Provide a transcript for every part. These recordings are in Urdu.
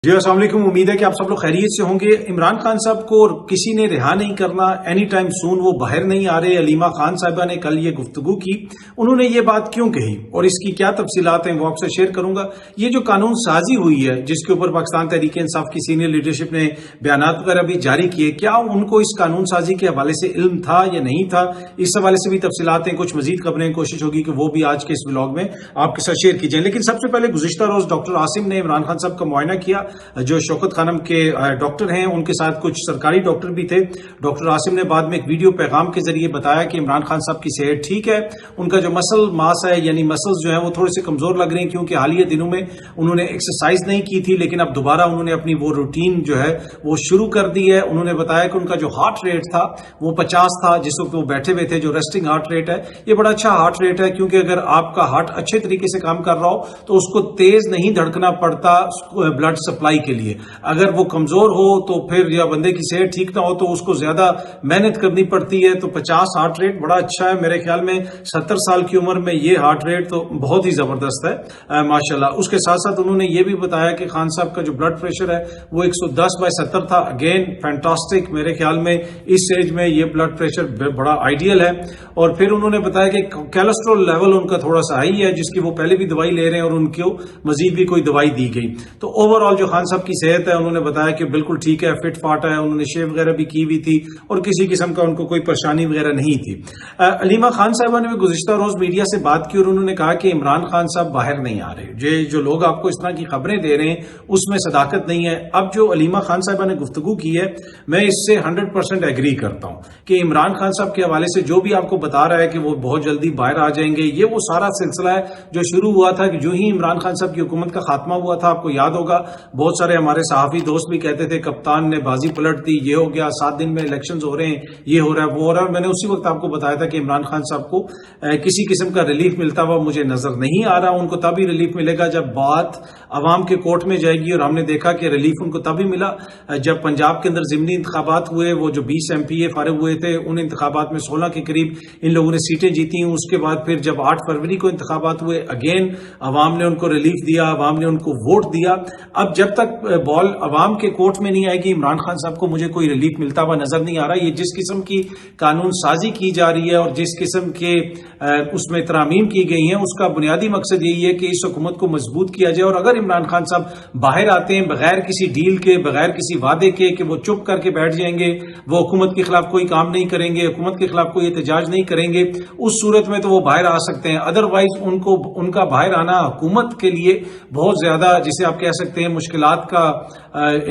جی السلام علیکم، امید ہے کہ آپ سب لوگ خیریت سے ہوں گے۔ عمران خان صاحب کو کسی نے رہا نہیں کرنا، اینی ٹائم سون وہ باہر نہیں آ رہے۔ علیمہ خان صاحبہ نے کل یہ گفتگو کی، انہوں نے یہ بات کیوں کہی اور اس کی کیا تفصیلات ہیں وہ آپ سے شیئر کروں گا۔ یہ جو قانون سازی ہوئی ہے جس کے اوپر پاکستان تحریک انصاف کی سینئر لیڈرشپ نے بیانات وغیرہ بھی جاری کیے، کیا ان کو اس قانون سازی کے حوالے سے علم تھا یا نہیں تھا، اس حوالے سے بھی تفصیلات ہیں، کچھ مزید خبریں، کوشش ہوگی کہ وہ بھی آج کے اس ولاگ میں آپ کے ساتھ شیئر کی جائیں۔ لیکن سب سے پہلے گزشتہ روز ڈاکٹر عاصم نے عمران خان صاحب کا معائنہ کیا، جو شوکت خانم کے ڈاکٹر ہیں، ان کے ساتھ کچھ سرکاری ڈاکٹر بھی تھے۔ ڈاکٹر عاصم نے بعد میں ایک ویڈیو پیغام کے ذریعے بتایا کہ عمران خان صاحب کی صحت ٹھیک ہے، ان کا جو مسل ماس ہے یعنی مسلز جو ہیں وہ تھوڑے سے کمزور لگ رہے ہیں کیونکہ حالیہ دنوں میں انہوں نے ایکسرسائز نہیں کی تھی، لیکن اب دوبارہ انہوں نے اپنی وہ روٹین جو ہے وہ شروع کر دی ہے۔ انہوں نے بتایا کہ ان کا جو ہارٹ ریٹ تھا وہ 50 تھا جس وقت وہ بیٹھے ہوئے تھے، جو ریسٹنگ ہارٹ ریٹ ہے یہ بڑا اچھا ہارٹ ریٹ ہے، کیونکہ اگر آپ کا ہارٹ اچھے طریقے سے کام کر رہا ہو تو اس کو تیز نہیں دھڑکنا پڑتا بلڈ سپلائی کے لیے۔ اگر وہ کمزور ہو تو پھر یا بندے کی صحت ٹھیک نہ ہو تو اس کو زیادہ محنت کرنی پڑتی ہے۔ تو 50 ہارٹ ریٹ بڑا اچھا ہے، میرے خیال میں 70 سال کی عمر میں یہ ہارٹ ریٹ تو بہت ہی زبردست ہے ماشاءاللہ۔ اس کے ساتھ ساتھ انہوں نے یہ بھی بتایا کہ خان صاحب کا جو بلڈ پریشر ہے وہ 110/70 تھا، اگین فینٹاسٹک، میرے خیال میں اس ایج میں یہ بلڈ پریشر بڑا آئیڈیل ہے۔ اور پھر انہوں نے بتایا کہ کولیسٹرول لیول ان کا تھوڑا سا ہائی ہے، جس کی وہ پہلے بھی دوائی لے رہے ہیں اور ان کو مزید بھی کوئی دوائی دی گئی۔ تو اوور آل جو خان صاحب کی صحت ہے انہوں نے بتایا کہ بالکل ٹھیک ہے، فٹ فاٹ ہے، انہوں نے شیو وغیرہ بھی کی ہوئی تھی اور کسی قسم کا ان کو کوئی پریشانی وغیرہ نہیں تھی۔ علیمہ خان صاحبہ نے بھی گزشتہ روز میڈیا سے بات کی اور انہوں نے کہا کہ عمران خان صاحب باہر نہیں آ رہے، یہ جو لوگ آپ کو اس طرح کی خبریں دے رہے ہیں اس میں صداقت نہیں ہے۔ اب جو علیمہ خان صاحبہ نے گفتگو کی ہے میں اس سے 100% ایگری کرتا ہوں کہ عمران خان صاحب کے حوالے سے جو بھی آپ کو بتا رہا ہے کہ وہ بہت جلدی باہر آ جائیں گے، یہ وہ سارا سلسلہ ہے جو شروع ہوا تھا کہ جو ہی عمران خان صاحب کی حکومت کا خاتمہ ہوا تھا، آپ کو یاد ہوگا بہت سارے ہمارے صحافی دوست بھی کہتے تھے کپتان نے بازی پلٹ دی، یہ ہو گیا، 7 دن میں الیکشنز ہو رہے ہیں، یہ ہو رہا ہے، وہ ہو رہا ہے۔ میں نے اسی وقت آپ کو بتایا تھا کہ عمران خان صاحب کو کسی قسم کا ریلیف ملتا ہوا مجھے نظر نہیں آ رہا۔ ان کو تب ہی ریلیف ملے گا جب بات عوام کے کورٹ میں جائے گی، اور ہم نے دیکھا کہ ریلیف ان کو تب ہی ملا جب پنجاب کے اندر ضمنی انتخابات ہوئے، وہ جو 20 MP فارغ ہوئے تھے، ان انتخابات میں 16 کے قریب ان لوگوں نے سیٹیں جیتی ہیں۔ اس کے بعد پھر جب 8 فروری کو انتخابات ہوئے، اگین عوام نے ان کو ریلیف دیا، عوام نے ان کو ووٹ دیا۔ اب جب تک بال عوام کے کورٹ میں نہیں آئے گی، عمران خان صاحب کو مجھے کوئی ریلیف ملتا ہوا نظر نہیں آ رہا۔ یہ جس قسم کی قانون سازی کی جا رہی ہے اور جس قسم کے اس میں ترامیم کی گئی ہیں، اس کا بنیادی مقصد یہی ہے کہ اس حکومت کو مضبوط کیا جائے۔ اور اگر عمران خان صاحب باہر آتے ہیں بغیر کسی ڈیل کے، بغیر کسی وعدے کے کہ وہ چپ کر کے بیٹھ جائیں گے، وہ حکومت کے خلاف کوئی کام نہیں کریں گے، حکومت کے خلاف کوئی احتجاج نہیں کریں گے، اس صورت میں تو وہ باہر آ سکتے ہیں۔ ادروائز ان کا باہر آنا حکومت کے لیے بہت زیادہ، جسے آپ کہہ سکتے ہیں مشکلات کا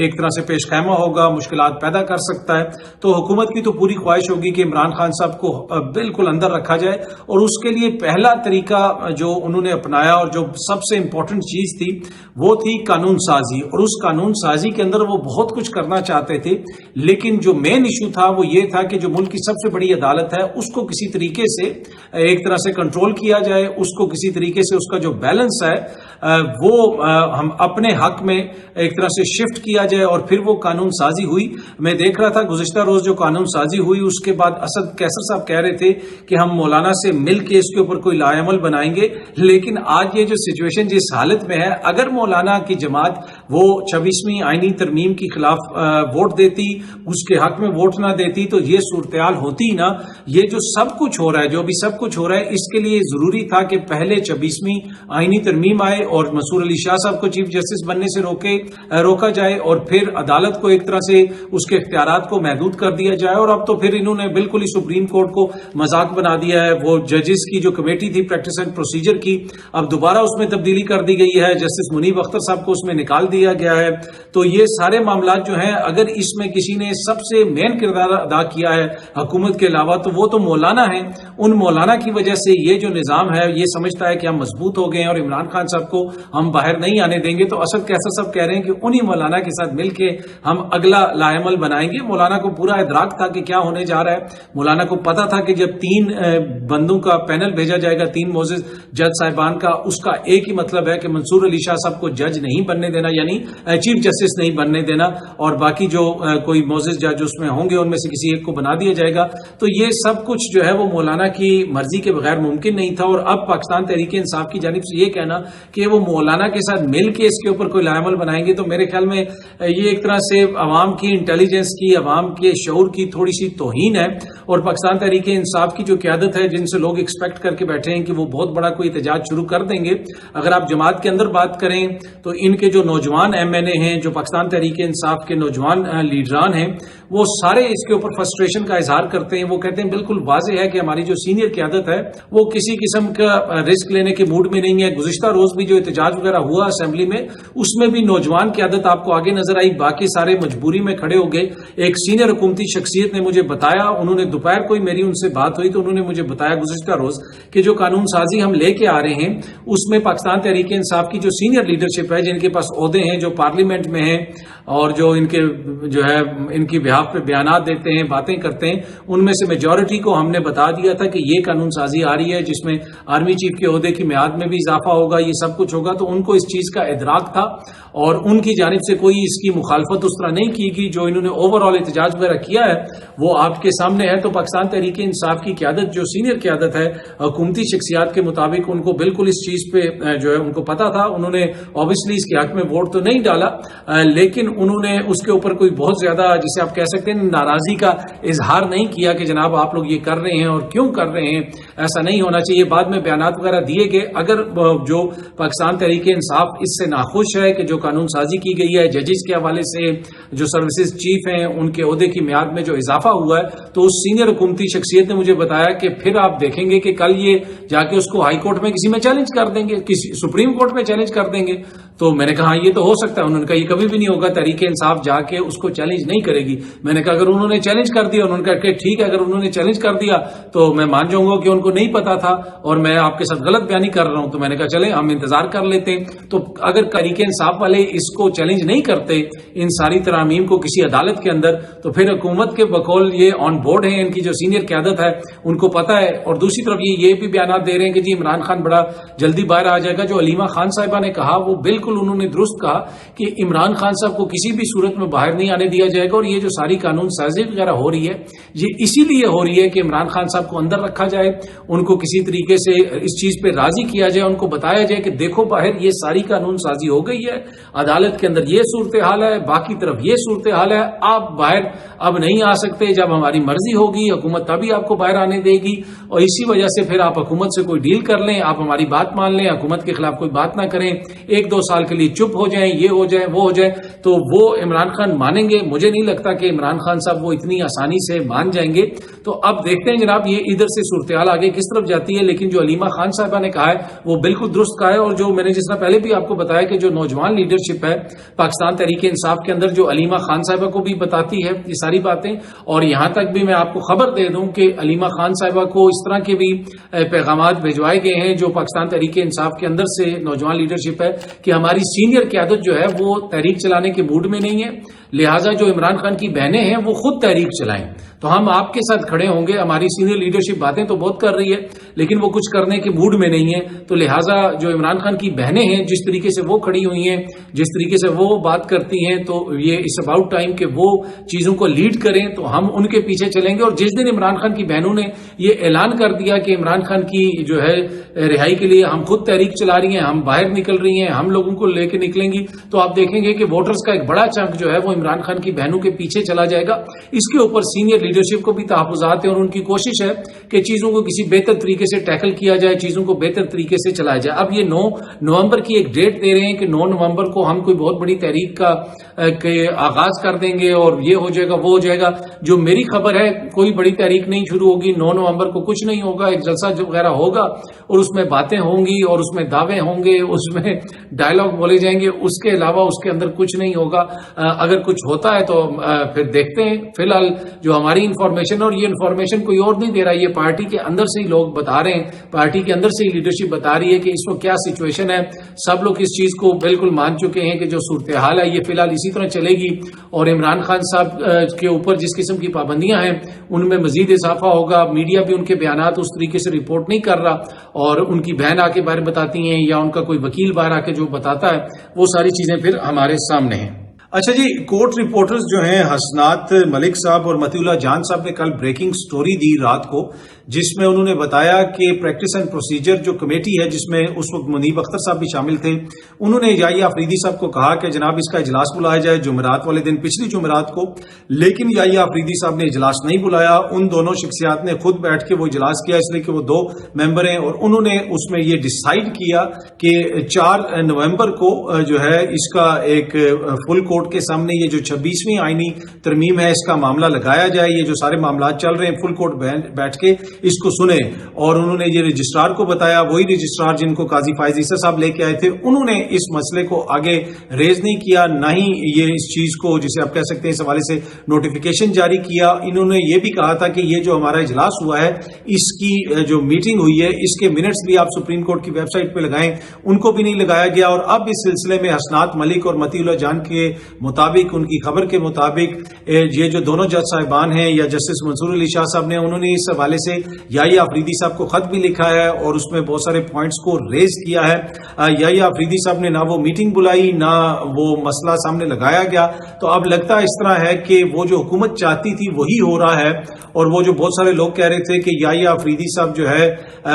ایک طرح سے پیش خیمہ ہوگا، مشکلات پیدا کر سکتا ہے۔ تو حکومت کی تو پوری خواہش ہوگی کہ عمران خان صاحب کو بالکل اندر رکھا جائے، اور اس کے لیے پہلا طریقہ جو انہوں نے اپنایا اور جو سب سے امپورٹنٹ چیز تھی وہ تھی قانون سازی۔ اور اس قانون سازی کے اندر وہ بہت کچھ کرنا چاہتے تھے، لیکن جو مین ایشو تھا وہ یہ تھا کہ جو ملک کی سب سے بڑی عدالت ہے اس کو کسی طریقے سے ایک طرح سے کنٹرول کیا جائے، اس کو کسی طریقے سے اس کا جو بیلنس ہے وہ ہم اپنے حق میں ایک طرح سے شفٹ کیا جائے، اور پھر وہ قانون سازی ہوئی۔ میں دیکھ رہا تھا گزشتہ روز جو قانون سازی ہوئی اس کے بعد اسد کیسر صاحب کہہ رہے تھے کہ ہم مولانا سے مل کے اس کے اوپر کوئی لا عمل بنائیں گے، لیکن آج یہ جو سچویشن جس حالت میں ہے، اگر مولانا کی جماعت وہ 26ویں آئینی ترمیم کے خلاف ووٹ دیتی، اس کے حق میں ووٹ نہ دیتی، تو یہ صورتحال ہوتی نا۔ یہ جو سب کچھ ہو رہا ہے، جو بھی سب کچھ ہو رہا ہے، اس کے لیے ضروری تھا کہ پہلے 26ویں آئینی ترمیم آئے اور منصور علی شاہ صاحب کو چیف جسٹس بننے سے روکا جائے، اور پھر عدالت کو ایک طرح سے اس کے اختیارات کو محدود کر دیا جائے۔ اور اب تو پھر انہوں نے بالکل ہی سپریم کورٹ کو مذاق بنا دیا ہے۔ وہ ججز کی جو کمیٹی تھی پریکٹس اینڈ پروسیجر کی، اب دوبارہ اس میں تبدیلی کر دی گئی ہے، جسٹس منیب اختر صاحب کو اس میں نکال دیا گیا ہے۔ تو یہ سارے معاملات جو ہیں، اگر اس میں کسی نے سب سے مین کردار ادا کیا ہے حکومت کے علاوہ تو وہ تو مولانا ہیں۔ ان مولانا کی وجہ سے یہ جو نظام ہے یہ سمجھتا ہے کہ ہم مضبوط ہو گئے ہیں اور عمران خان صاحب کو ہم باہر نہیں آنے دیں گے۔ تو اسد کیسر صاحب کہہ رہے ہیں کہ انہی مولانا کے ساتھ مل کے ہم اگلا لا عمل بنائیں گے۔ مولانا کو پورا ادراک تھا کہ کیا ہونے جا رہا ہے، مولانا کو پتا تھا کہ جب 3 بندوں کا پینل بھیجا جائے گا، 3 معزز جج صاحبان کا، اس کا ایک ہی مطلب ہے کہ منصور علی شاہ صاحب کو جج نہیں بننے دینا، یعنی یعنی چیف جسٹس نہیں بننے دینا اور باقی جو کوئی معزز جج اس میں ہوں گے ان میں سے کسی ایک کو بنا دیا جائے گا. تو یہ سب کچھ جو ہے وہ مولانا کی مرضی کے بغیر ممکن نہیں تھا. اور اب پاکستان تحریک انصاف کی جانب سے یہ کہنا کہ وہ مولانا کے ساتھ مل کے اس کے اوپر کوئی لائحہ عمل بنائیں گے، تو میرے خیال میں یہ ایک طرح سے عوام کی انٹیلیجنس کی، عوام کے شعور کی تھوڑی سی توہین ہے. اور پاکستان تحریک انصاف کی جو قیادت ہے، جن سے لوگ ایکسپیکٹ کر کے بیٹھے ہیں کہ وہ بہت بڑا کوئی احتجاج شروع کر دیں گے، اگر آپ جماعت کے اندر بات کریں تو ان کے جو نوجوان ایم این اے ہیں، جو پاکستان تحریک انصاف کے نوجوان لیڈران ہیں، وہ سارے اس کے اوپر فرسٹریشن کا اظہار کرتے ہیں. وہ کہتے ہیں بالکل واضح ہے کہ ہماری جو سینئر قیادت ہے وہ کسی قسم کا رسک لینے کے موڈ میں نہیں ہے. گزشتہ روز بھی جو احتجاج وغیرہ ہوا اسمبلی میں، اس میں بھی نوجوان قیادت آپ کو آگے نظر آئی، باقی سارے مجبوری میں کھڑے ہو گئے. ایک سینئر حکومتی شخصیت نے مجھے بتایا، انہوں نے دوپہر کو ہی میری ان سے بات ہوئی تو انہوں نے مجھے بتایا گزشتہ روز کہ جو قانون سازی ہم لے کے آ رہے ہیں اس میں پاکستان تحریک انصاف کی جو سینئر لیڈرشپ ہے، جن کے پاس عہدے ہیں، جو پارلیمنٹ میں ہیں اور جو ان کے جو ہے ان کی بہاف پہ بیانات دیتے ہیں، باتیں کرتے ہیں، ان میں سے میجورٹی کو ہم نے بتا دیا تھا کہ یہ قانون سازی آ رہی ہے جس میں آرمی چیف کے عہدے کی میعاد میں بھی اضافہ ہوگا، یہ سب کچھ ہوگا. تو ان کو اس چیز کا ادراک تھا اور ان کی جانب سے کوئی اس کی مخالفت اس طرح نہیں کی گئی. جو انہوں نے اوور آل احتجاج وغیرہ کیا ہے وہ آپ کے سامنے ہے. تو پاکستان تحریک انصاف کی قیادت جو سینئر قیادت ہے حکومتی شخصیات کے مطابق ان کو بالکل اس چیز پہ جو ہے ان کو پتا تھا. انہوں نے اوبیسلی اس کے حق میں ووٹ تو نہیں ڈالا، لیکن انہوں نے اس کے اوپر کوئی بہت زیادہ جسے آپ کہہ سکتے ہیں ناراضی کا اظہار نہیں کیا کہ جناب آپ لوگ یہ کر رہے ہیں اور کیوں کر رہے ہیں، ایسا نہیں ہونا چاہیے. بعد میں بیانات وغیرہ دیے گئے. اگر جو پاکستان تحریک انصاف اس سے ناخوش ہے کہ جو قانون سازی کی گئی ہے ججز کے حوالے سے، جو سروسز چیف ہیں ان کے عہدے کی میعاد میں جو اضافہ ہوا ہے، تو اس سینئر حکومتی شخصیت نے مجھے بتایا کہ پھر آپ دیکھیں گے کہ کل یہ جا کے اس کو ہائی کورٹ میں کسی میں چیلنج کر دیں گے، کسی سپریم کورٹ میں چیلنج کر دیں گے. تو میں نے کہا یہ تو ہو سکتا ہے. انہوں نے کہا یہ کبھی بھی نہیں ہوگا، تحریک انصاف جا کے اس کو چیلنج نہیں کرے گی. میں نے کہا اگر انہوں نے چیلنج کر دیا، انہوں نے کہا کہ ٹھیک ہے اگر انہوں نے چیلنج کر دیا تو میں مان جاؤں گا کہ ان کو نہیں پتا تھا اور میں آپ کے ساتھ غلط بیانی کر رہا ہوں. تو میں نے کہا چلیں ہم انتظار کر لیتے ہیں. تو اگر تحریک انصاف والے اس کو چیلنج نہیں کرتے ان ساری ترامیم کو کسی عدالت کے اندر، تو پھر حکومت کے بقول یہ آن بورڈ ہیں، ان کی جو سینئر قیادت ہے ان کو پتا ہے. اور دوسری طرف یہ بھی بیانات دے رہے ہیں کہ جی عمران خان بڑا جلدی باہر آ جائے گا. جو علیمہ خان صاحبہ نے کہا وہ بالکل انہوں نے درست کہا کہ عمران خان صاحب کو کسی بھی صورت میں باہر نہیں آنے دیا جائے گا. اور یہ جو ساری قانون سازی وغیرہ ہو رہی ہے یہ اسی لیے ہو رہی ہے کہ عمران خان صاحب کو اندر رکھا جائے، ان کو کسی طریقے سے اس چیز پہ راضی کیا جائے، ان کو بتایا جائے کہ دیکھو باہر یہ ساری قانون سازی ہو گئی ہے، عدالت کے اندر یہ صورتحال ہے، باقی طرف یہ صورتحال ہے، آپ باہر اب نہیں آ سکتے. جب ہماری مرضی ہوگی حکومت تبھی آپ کو باہر آنے دے گی. اور اسی وجہ سے پھر آپ حکومت سے کوئی ڈیل کر لیں، آپ ہماری بات مان لیں، حکومت کے خلاف کوئی بات نہ کریں، 1-2 سال کے لیے چپ ہو جائیں، یہ ہو جائے وہ ہو جائے. تو وہ عمران خان مانیں گے؟ مجھے نہیں لگتا کہ عمران خان صاحب وہ اتنی آسانی سے مان جائیں گے. تو اب دیکھتے ہیں جناب یہ ادھر سے صورتحال آگے کس طرف جاتی ہے. لیکن جو علیمہ خان صاحبہ نے کہا ہے وہ بالکل درست کہا ہے. اور جو میں نے جس طرح پہلے بھی آپ کو بتایا کہ جو نوجوان لیڈرشپ ہے پاکستان تحریک انصاف کے اندر، جو علیمہ خان صاحبہ کو بھی بتاتی ہے یہ ساری باتیں. اور یہاں تک بھی میں آپ کو خبر دے دوں کہ علیمہ خان صاحبہ کو اس طرح کے بھی پیغامات بھیجوائے گئے ہیں جو پاکستان تحریک انصاف کے اندر سے نوجوان لیڈرشپ ہے کہ ہماری سینئر قیادت جو ہے وہ تحریک چلانے کے موڈ میں نہیں ہے، لہٰذا جو عمران خان کی بہنیں ہیں وہ خود تحریک چلائیں. تو ہم آپ کے ساتھ کھڑے ہوں گے. ہماری سینئر لیڈرشپ باتیں تو بہت کر رہی ہے لیکن وہ کچھ کرنے کے موڈ میں نہیں ہے. تو لہٰذا جو عمران خان کی بہنیں ہیں جس طریقے سے وہ کھڑی ہوئی ہیں، جس طریقے سے وہ بات کرتی ہیں، تو یہ اٹس اباؤٹ ٹائم کہ وہ چیزوں کو لیڈ کریں. تو ہم ان کے پیچھے چلیں گے. اور جس دن عمران خان کی بہنوں نے یہ اعلان کر دیا کہ عمران خان کی جو ہے رہائی کے لیے ہم خود تحریک چلا رہی ہیں، ہم باہر نکل رہی ہیں، ہم لوگوں کو لے کے نکلیں گی، تو آپ دیکھیں گے کہ ووٹرز کا ایک بڑا چنک جو ہے وہ عمران خان کی بہنوں کے پیچھے چلا جائے گا. اس کے اوپر سینئر لیڈرشپ کو بھی تحفظات ہیں اور ان کی کوشش ہے کہ چیزوں کو کسی بہتر طریقے سے ٹیکل کیا جائے، چیزوں کو بہتر طریقے سے چلایا جائے. اب یہ 9 نومبر کی ایک ڈیٹ دے رہے ہیں کہ 9 نومبر کو ہم کوئی بہت بڑی تحریک کا آغاز کر دیں گے اور یہ ہو جائے گا وہ ہو جائے گا. جو میری خبر ہے کوئی بڑی تحریک نہیں شروع ہوگی. 9 نومبر کو کچھ نہیں ہوگا، ایک جلسہ وغیرہ ہوگا اور اس میں باتیں ہوں گی اور اس میں دعوے ہوں گے، اس میں ڈائلاگ بولے جائیں گے. اس کے علاوہ اس کے اندر کچھ نہیں ہوگا. اگر کچھ ہوتا ہے تو پھر دیکھتے ہیں. فی الحال جو ہماری انفارمیشن، اور یہ انفارمیشن کوئی اور نہیں دے رہا، یہ پارٹی کے اندر سے ہی لوگ بتا رہے ہیں، پارٹی کے اندر سے ہی لیڈرشپ بتا رہی ہے کہ اس وقت کیا سچویشن ہے. سب لوگ اس چیز کو بالکل مان چکے ہیں کہ جو صورتحال ہے یہ فی الحال اسی اسی طرح چلے گی اور عمران خان صاحب کے اوپر جس قسم کی پابندیاں ہیں ان میں مزید اضافہ ہوگا. میڈیا بھی ان کے بیانات اس طریقے سے رپورٹ نہیں کر رہا اور ان کی بہن آ کے باہر بتاتی ہیں یا ان کا کوئی وکیل باہر آ کے جو بتاتا ہے وہ ساری چیزیں پھر ہمارے سامنے ہیں. اچھا جی، کورٹ رپورٹرز جو ہیں حسنات ملک صاحب اور مطیع اللہ جان صاحب نے کل بریکنگ سٹوری دی رات کو، جس میں انہوں نے بتایا کہ پریکٹس اینڈ پروسیجر جو کمیٹی ہے جس میں اس وقت منیب اختر صاحب بھی شامل تھے، انہوں نے یحییٰ آفریدی صاحب کو کہا کہ جناب اس کا اجلاس بلایا جائے جمعرات والے دن، پچھلی جمعرات کو، لیکن یحییٰ آفریدی صاحب نے اجلاس نہیں بلایا. ان دونوں شخصیات نے خود بیٹھ کے وہ اجلاس کیا، اس لیے کہ وہ 2 ممبر ہیں اور انہوں نے اس میں یہ ڈیسائیڈ کیا کہ 4 نومبر کو جو ہے اس کا ایک فل کورٹ کے سامنے یہ جو 26ویں آئینی ترمیم ہے اس کا معاملہ لگایا جائے. یہ جو سارے معاملات چل رہے ہیں فل کورٹ بیٹھ کے اس کو سنیں. اور انہوں نے یہ رجسٹرار کو بتایا، وہی رجسٹرار جن کو قاضی فائز عیسیٰ صاحب لے کے آئے تھے، انہوں نے اس مسئلے کو آگے ریز نہیں کیا، نہ ہی یہ اس چیز کو جسے آپ کہہ سکتے ہیں اس حوالے سے نوٹیفیکیشن جاری کیا. انہوں نے یہ بھی کہا تھا کہ یہ جو ہمارا اجلاس ہوا ہے اس کی جو میٹنگ ہوئی ہے اس کے منٹس بھی آپ سپریم کورٹ کی ویب سائٹ پہ لگائیں، ان کو بھی نہیں لگایا گیا. اور اب اس سلسلے میں حسنات ملک اور مطیع اللہ جان کے مطابق، ان کی خبر کے مطابق، یہ جو دونوں جج صاحبان ہیں یا جسٹس منصور علی شاہ صاحب نے، انہوں نے اس حوالے سے یحییٰ آفریدی صاحب کو خط بھی لکھا ہے اور اس میں بہت سارے پوائنٹس کو ریز کیا ہے. یحییٰ آفریدی صاحب نے نہ وہ میٹنگ بلائی نہ وہ مسئلہ سامنے لگایا گیا. تو اب لگتا اس طرح ہے کہ وہ جو حکومت چاہتی تھی وہی ہو رہا ہے، اور وہ جو بہت سارے لوگ کہہ رہے تھے کہ یحییٰ آفریدی صاحب جو ہے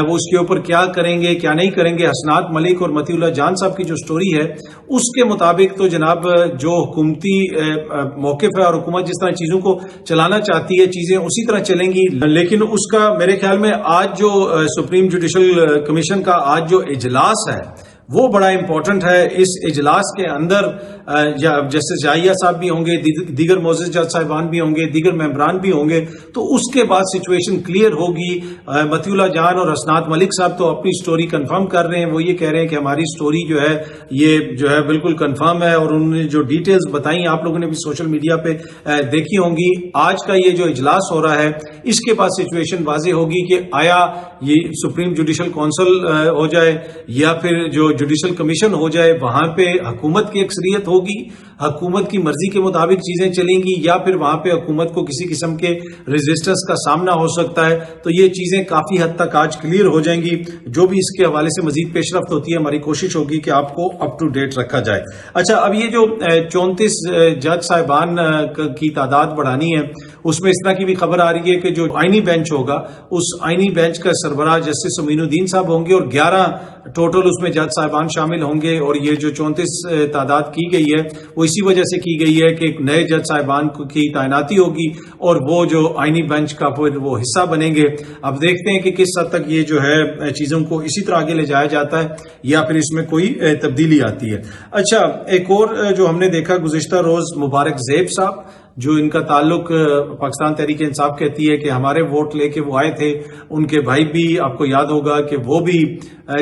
وہ اس کے اوپر کیا کریں گے کیا نہیں کریں گے، حسنات ملک اور مطیع اللہ جان صاحب کی جو سٹوری ہے اس کے مطابق تو جناب جو حکومتی موقف ہے اور حکومت جس طرح چیزوں کو چلانا چاہتی ہے چیزیں اسی طرح چلیں گی. لیکن اس کا میرے خیال میں آج جو سپریم جوڈیشل کمیشن کا آج جو اجلاس ہے وہ بڑا امپورٹنٹ ہے. اس اجلاس کے اندر جسٹس یحییٰ صاحب بھی ہوں گے، دیگر معزز جج صاحبان بھی ہوں گے، دیگر ممبران بھی ہوں گے، تو اس کے بعد سچویشن کلیئر ہوگی. مطیع اللہ جان اور حسنات ملک صاحب تو اپنی سٹوری کنفرم کر رہے ہیں، وہ یہ کہہ رہے ہیں کہ ہماری سٹوری جو ہے یہ جو ہے بالکل کنفرم ہے، اور انہوں نے جو ڈیٹیلز بتائی آپ لوگوں نے بھی سوشل میڈیا پہ دیکھی ہوں گی. آج کا یہ جو اجلاس ہو رہا ہے اس کے بعد سچویشن واضح ہوگی کہ آیا یہ سپریم جوڈیشل کونسل ہو جائے یا پھر جو جوڈیشل کمیشن ہو جائے، وہاں پہ حکومت کی اکثریت ہوگی، حکومت کی مرضی کے مطابق چیزیں چلیں گی، یا پھر وہاں پہ حکومت کو کسی قسم کے ریزسٹنس کا سامنا ہو سکتا ہے. تو یہ چیزیں کافی حد تک آج کلیئر ہو جائیں گی. جو بھی اس کے حوالے سے مزید پیش رفت ہوتی ہے ہماری کوشش ہوگی کہ آپ کو اپ ٹو ڈیٹ رکھا جائے. اچھا، اب یہ جو 34 جج صاحبان کی تعداد بڑھانی ہے، اس میں اس طرح کی بھی خبر آ رہی ہے کہ جو آئینی بینچ ہوگا اس آئینی بینچ کا سربراہ جسٹس امین الدین صاحب ہوں گے، اور 11 ٹوٹل اس میں جج صاحبان شامل ہوں گے. اور یہ جو 34 تعداد کی گئی ہے وہ اسی وجہ سے کی گئی ہے کہ ایک نئے جج صاحبان کی تعیناتی ہوگی اور وہ جو آئینی بینچ کا پھر وہ حصہ بنیں گے. اب دیکھتے ہیں کہ کس حد تک یہ جو ہے چیزوں کو اسی طرح آگے لے جایا جاتا ہے یا پھر اس میں کوئی تبدیلی آتی ہے. اچھا، ایک اور جو ہم نے دیکھا گزشتہ روز مبارک زیب صاحب، جو ان کا تعلق پاکستان تحریک انصاف کہتی ہے کہ ہمارے ووٹ لے کے وہ آئے تھے، ان کے بھائی بھی آپ کو یاد ہوگا کہ وہ بھی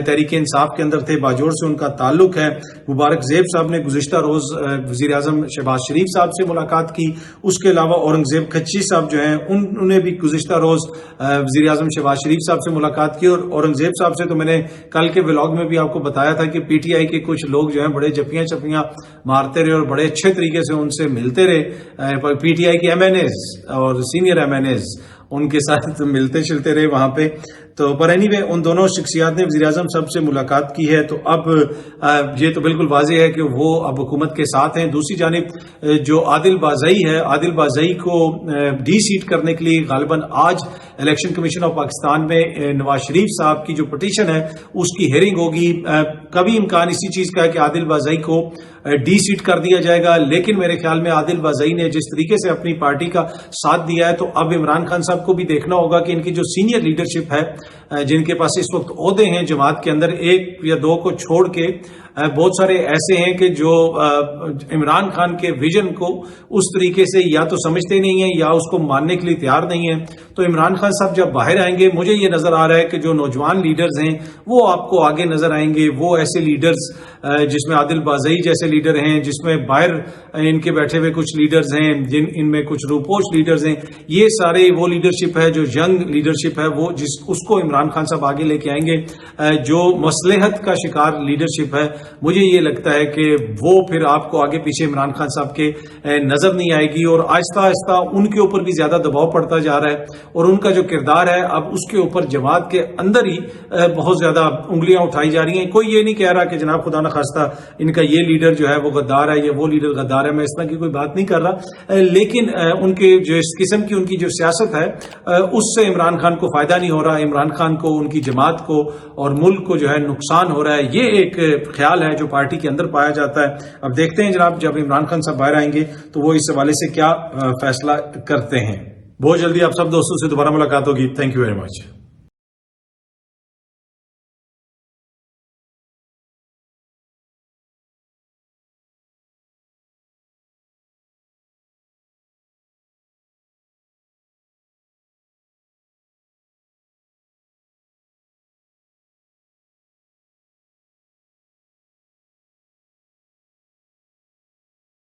تحریک انصاف کے اندر تھے، باجوڑ سے ان کا تعلق ہے. مبارک زیب صاحب نے گزشتہ روز وزیر اعظم شہباز شریف صاحب سے ملاقات کی. اس کے علاوہ اورنگزیب کھچی صاحب جو ہیں انہوں نے بھی گزشتہ روز وزیر اعظم شہباز شریف صاحب سے ملاقات کی. اور اورنگزیب صاحب سے تو میں نے کل کے ولاگ میں بھی آپ کو بتایا تھا کہ پی ٹی آئی کے کچھ لوگ جو ہیں بڑے جپیاں چپیاں مارتے رہے اور بڑے اچھے طریقے سے ان سے ملتے رہے. پی ٹی آئی کے ایم این ایز اور سینئر ایم این ایز ان کے ساتھ ملتے شلتے رہے وہاں پہ. تو پر اینی وے ان دونوں شخصیات نے وزیر اعظم صاحب سے ملاقات کی ہے. تو اب یہ تو بالکل واضح ہے کہ وہ اب حکومت کے ساتھ ہیں. دوسری جانب جو عادل بازئی ہے، عادل بازئی کو ڈی سیٹ کرنے کے لیے غالباً آج الیکشن کمیشن آف پاکستان میں نواز شریف صاحب کی جو پٹیشن ہے اس کی ہیئرنگ ہوگی. کبھی امکان اسی چیز کا ہے کہ عادل بازئی کو ڈی سیٹ کر دیا جائے گا، لیکن میرے خیال میں عادل بازئی نے جس طریقے سے اپنی پارٹی کا ساتھ دیا ہے تو اب عمران خان صاحب کو بھی دیکھنا ہوگا کہ ان کی جو سینئر لیڈرشپ ہے، جن کے پاس اس وقت عہدے ہیں جماعت کے اندر، ایک یا دو کو چھوڑ کے بہت سارے ایسے ہیں کہ جو عمران خان کے ویژن کو اس طریقے سے یا تو سمجھتے نہیں ہیں یا اس کو ماننے کے لیے تیار نہیں ہیں. تو عمران خان صاحب جب باہر آئیں گے، مجھے یہ نظر آ رہا ہے کہ جو نوجوان لیڈرز ہیں وہ آپ کو آگے نظر آئیں گے. وہ ایسے لیڈرز جس میں عادل بازئی جیسے لیڈر ہیں، جس میں باہر ان کے بیٹھے ہوئے کچھ لیڈرز ہیں، ان میں کچھ روپوش لیڈرز ہیں، یہ سارے وہ لیڈرشپ ہے جو ینگ لیڈرشپ ہے، وہ اس کو عمران خان صاحب آگے لے کے آئیں گے. جو مصلحت کا شکار لیڈرشپ ہے مجھے یہ لگتا ہے کہ وہ پھر آپ کو آگے پیچھے عمران خان صاحب کے نظر نہیں آئے گی، اور آہستہ آہستہ ان کے اوپر بھی زیادہ دباؤ پڑتا جا رہا ہے، اور ان کا جو کردار ہے اب اس کے اوپر جماعت کے اندر ہی بہت زیادہ انگلیاں اٹھائی جا رہی ہیں۔ کوئی یہ نہیں کہہ رہا کہ جناب خدا نخواستہ ان کا یہ لیڈر جو ہے وہ غدار ہے یا وہ لیڈر غدار ہے، میں اس طرح کی کوئی بات نہیں کر رہا، لیکن ان کے جو اس قسم کی ان کی جو سیاست ہے اس سے عمران خان کو فائدہ نہیں ہو رہا، عمران خان کو، ان کی جماعت کو اور ملک کو جو ہے نقصان ہو رہا ہے، یہ ایک خیال ہے جو پارٹی کے اندر پایا جاتا ہے۔ اب دیکھتے ہیں جناب جب عمران خان صاحب باہر آئیں گے تو وہ اس حوالے سے کیا فیصلہ کرتے ہیں۔ بہت جلدی آپ سب دوستوں سے دوبارہ ملاقات ہوگی۔ Thank you very much.